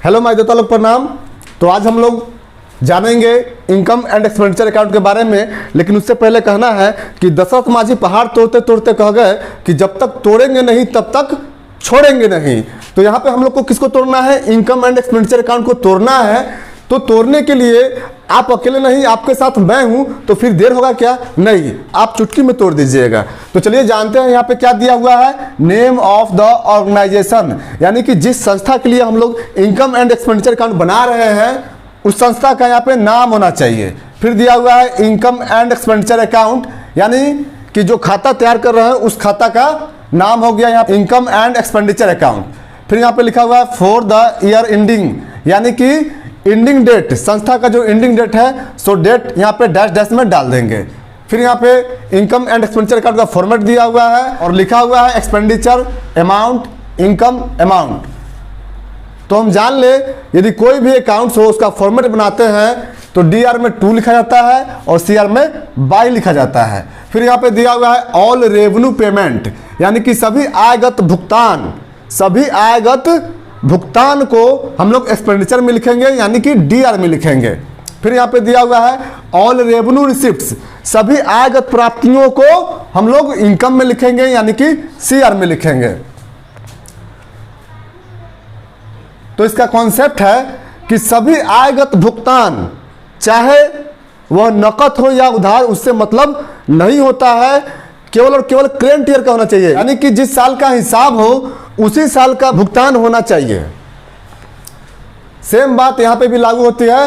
Hello my दोस्तों लोग प्रणाम। तो आज हम लोग जानेंगे इनकम एंड एक्सपेंडिचर अकाउंट के बारे में, लेकिन उससे पहले कहना है कि दशरथ माझी पहाड़ तोड़ते तोड़ते कह गए कि जब तक तोड़ेंगे नहीं तब तक छोड़ेंगे नहीं। तो यहाँ पे हम लोग को किसको तोड़ना है? इनकम एंड एक्सपेंडिचर अकाउंट को तोड़ना है। तो तोड़ने के लिए आप अकेले नहीं, आपके साथ मैं हूं, तो फिर देर होगा क्या? नहीं, आप चुटकी में तोड़ दीजिएगा। तो चलिए जानते हैं यहाँ पे क्या दिया हुआ है। नेम ऑफ द ऑर्गेनाइजेशन, यानी कि जिस संस्था के लिए हम लोग इनकम एंड एक्सपेंडिचर अकाउंट बना रहे हैं उस संस्था का यहाँ पे नाम होना चाहिए। फिर दिया हुआ है इनकम एंड एक्सपेंडिचर अकाउंट, यानी कि जो खाता तैयार कर रहे हैं उस खाता का नाम हो गया यहाँ इनकम एंड एक्सपेंडिचर अकाउंट। फिर यहाँ पे लिखा हुआ है फॉर द ईयर एंडिंग, यानी कि एंडिंग डेट, संस्था का जो एंडिंग डेट है सो डेट यहाँ पे डैश डैश में डाल देंगे। फिर यहाँ पे इनकम एंड एक्सपेंडिचर अकाउंट का फॉर्मेट दिया हुआ है और लिखा हुआ है एक्सपेंडिचर अमाउंट, इनकम अमाउंट। तो हम जान ले यदि कोई भी अकाउंट्स हो उसका फॉर्मेट बनाते हैं तो डीआर में 2 लिखा जाता है और सीआर में बाई लिखा जाता है। फिर यहाँ पे दिया हुआ है ऑल रेवेन्यू पेमेंट, यानी कि सभी आयगत भुगतान, सभी आयगत भुगतान को हम लोग एक्सपेंडिचर में लिखेंगे, यानी कि डीआर में लिखेंगे। फिर यहाँ पे दिया हुआ है ऑल रेवेन्यू रिसिप्ट्स, सभी आयगत प्राप्तियों को हम लोग इनकम में लिखेंगे, यानी कि सीआर में लिखेंगे। तो इसका कॉन्सेप्ट है कि सभी आयगत भुगतान, चाहे वह नकद हो या उधार, उससे मतलब नहीं होता है, केवल और केवल करेंट ईयर का होना चाहिए, यानी कि जिस साल का हिसाब हो उसी साल का भुगतान होना चाहिए। सेम बात यहां पे भी लागू होती है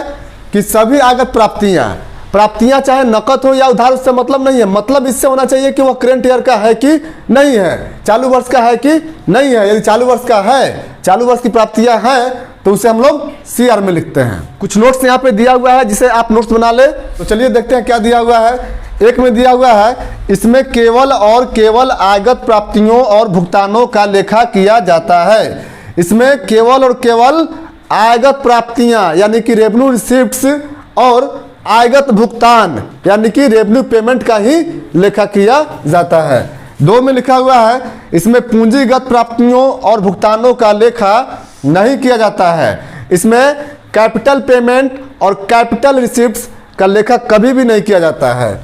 कि सभी आगत प्राप्तियां चाहे नकद हो या उधार, उससे मतलब नहीं है। मतलब इससे होना चाहिए कि वह करेंट ईयर का है कि नहीं है, चालू वर्ष का है कि नहीं है। यदि चालू वर्ष का है, चालू वर्ष की प्राप्तियां हैं, तो उसे हम लोग सीआर में लिखते हैं। कुछ नोट्स यहाँ पे दिया हुआ है जिसे आप नोट्स बना ले। तो चलिए देखते हैं क्या दिया हुआ है। एक में दिया हुआ है इसमें केवल और केवल आगत प्राप्तियों और भुगतानों का लेखा किया जाता है। इसमें केवल और केवल आगत प्राप्तियां, यानी कि रेवेन्यू रिसिप्ट्स, और आगत भुगतान, यानी कि रेवेन्यू पेमेंट का ही लेखा किया जाता है। 2 में लिखा हुआ है इसमें पूंजीगत प्राप्तियों और भुगतानों का लेखा नहीं किया जाता है। इसमें कैपिटल पेमेंट और कैपिटल रिसिप्ट्स का लेखा कभी भी नहीं किया जाता है।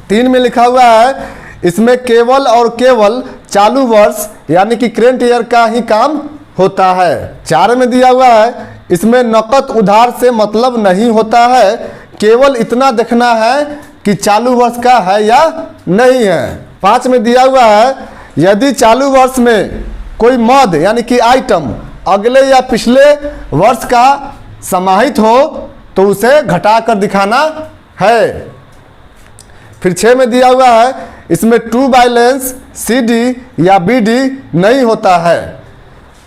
3 में लिखा हुआ है इसमें केवल और केवल चालू वर्ष, यानी कि करेंट ईयर का ही काम होता है। 4 में दिया हुआ है इसमें नकद उधार से मतलब नहीं होता है, केवल इतना देखना है कि चालू वर्ष का है या नहीं है। 5 में दिया हुआ है यदि चालू वर्ष में कोई मद, यानी कि आइटम अगले या पिछले वर्ष का समाहित हो तो उसे घटाकर दिखाना है। फिर 6 में दिया हुआ है इसमें ट्रू बैलेंस सीडी या बीडी नहीं होता है।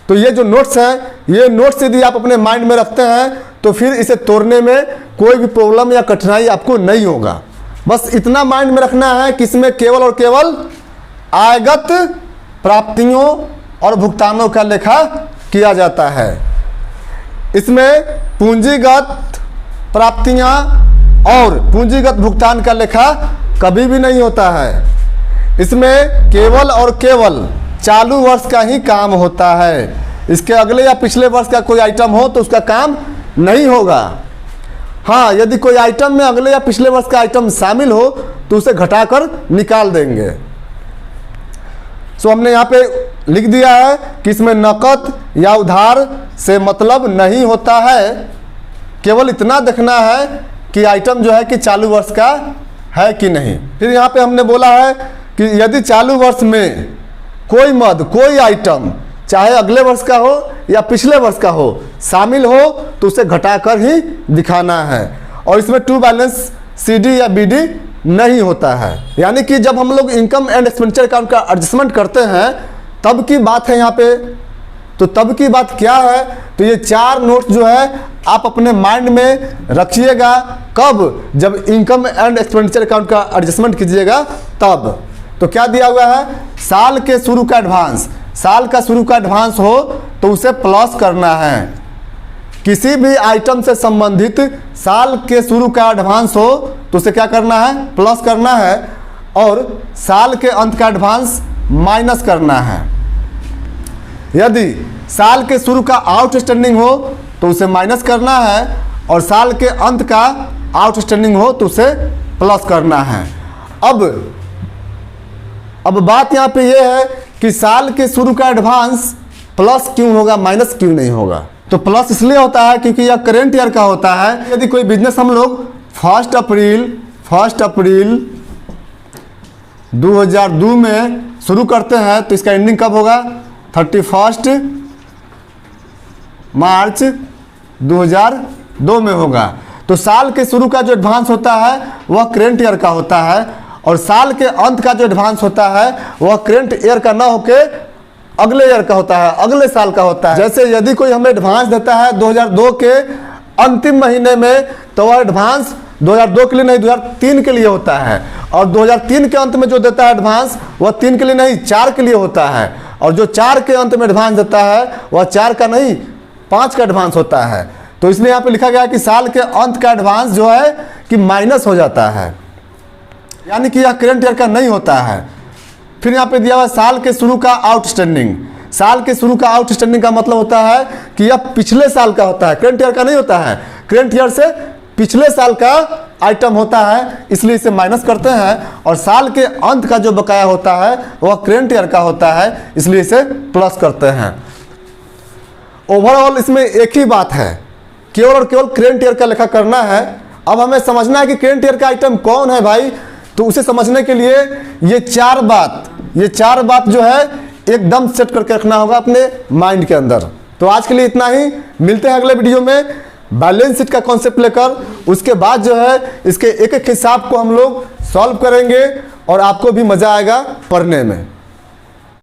तो ये जो नोट्स हैं, ये नोट्स यदि आप अपने माइंड में रखते हैं तो फिर इसे तोड़ने में कोई भी प्रॉब्लम या कठिनाई आपको नहीं होगा। बस इतना माइंड में रखना है कि इसमें केवल और केवल आयगत प्राप्तियों और भुगतानों का लेखा किया जाता है। इसमें पूंजीगत प्राप्तियां और पूंजीगत भुगतान का लेखा कभी भी नहीं होता है। इसमें केवल और केवल चालू वर्ष का ही काम होता है। इसके अगले या पिछले वर्ष का कोई आइटम हो तो उसका काम नहीं होगा। हाँ, यदि कोई आइटम में अगले या पिछले वर्ष का आइटम शामिल हो तो उसे घटाकर निकाल देंगे। सो हमने यहाँ पे लिख दिया है कि इसमें नकद या उधार से मतलब नहीं होता है, केवल इतना देखना है कि आइटम जो है कि चालू वर्ष का है कि नहीं। फिर यहाँ पे हमने बोला है कि यदि चालू वर्ष में कोई मद, कोई आइटम चाहे अगले वर्ष का हो या पिछले वर्ष का हो शामिल हो तो उसे घटाकर ही दिखाना है। और इसमें ट्रू बैलेंस सीडी या बीडी नहीं होता है, यानी कि जब हम लोग इनकम एंड एक्सपेंडिचर अकाउंट का एडजस्टमेंट करते हैं तब की बात है यहाँ पे। तो तब की बात क्या है? तो ये 4 नोट्स जो है आप अपने माइंड में रखिएगा। कब? जब इनकम एंड एक्सपेंडिचर अकाउंट का एडजस्टमेंट कीजिएगा तब। तो क्या दिया हुआ है? साल के शुरू का एडवांस, साल का शुरू का एडवांस हो तो उसे प्लस करना है। किसी भी आइटम से संबंधित साल के शुरू का एडवांस हो तो उसे क्या करना है? प्लस करना है। और साल के अंत का एडवांस माइनस करना है। यदि साल के शुरू का आउटस्टैंडिंग हो तो उसे माइनस करना है, और साल के अंत का आउटस्टैंडिंग हो तो उसे प्लस करना है। अब बात यहाँ पे ये है कि साल के शुरू का एडवांस प्लस क्यों होगा, माइनस क्यों नहीं होगा। तो प्लस इसलिए होता है क्योंकि यह करेंट ईयर का होता है। यदि कोई बिजनेस हम लोग 1 अप्रैल 2002 में शुरू करते हैं तो इसका एंडिंग कब होगा, 31 मार्च 2002 में होगा। तो साल के शुरू का जो एडवांस होता है वह करेंट ईयर का होता है, और साल के अंत का जो एडवांस होता है वह करेंट ईयर का ना होके अगले ईयर का होता है, अगले साल का होता है। जैसे यदि कोई हमें एडवांस देता है 2002 के अंतिम महीने में, तो वह एडवांस 2002 के लिए नहीं 2003 के लिए होता है, और 2003 के अंत में जो देता है एडवांस वह 3 के लिए नहीं 4 के लिए होता है, और जो 4 के अंत में एडवांस देता है वह 4 का नहीं 5 का एडवांस होता है। तो इसलिए यहाँ पे लिखा गया है कि साल के अंत का एडवांस जो है कि माइनस हो जाता है, यानी कि यह करेंट ईयर का नहीं होता है। फिर यहाँ पे दिया हुआ साल के शुरू का आउटस्टैंडिंग। साल के शुरू का आउटस्टैंडिंग का मतलब होता है कि यह पिछले साल का होता है, करेंट ईयर का नहीं होता है। करेंट ईयर से पिछले साल का आइटम होता है, इसलिए इसे माइनस करते हैं, और साल के अंत का जो बकाया होता है वह करेंट ईयर का होता है, इसलिए इसे प्लस करते हैं। ओवरऑल इसमें एक ही बात है, केवल और केवल करेंट ईयर का लेखा करना है। अब हमें समझना है कि करेंट ईयर का आइटम कौन है भाई, तो उसे समझने के लिए ये चार बात जो है एकदम सेट करके रखना होगा अपने माइंड के अंदर। तो आज के लिए इतना ही, मिलते हैं अगले वीडियो में बैलेंस शीट का कॉन्सेप्ट लेकर। उसके बाद जो है इसके एक एक हिसाब को हम लोग सॉल्व करेंगे और आपको भी मजा आएगा पढ़ने में।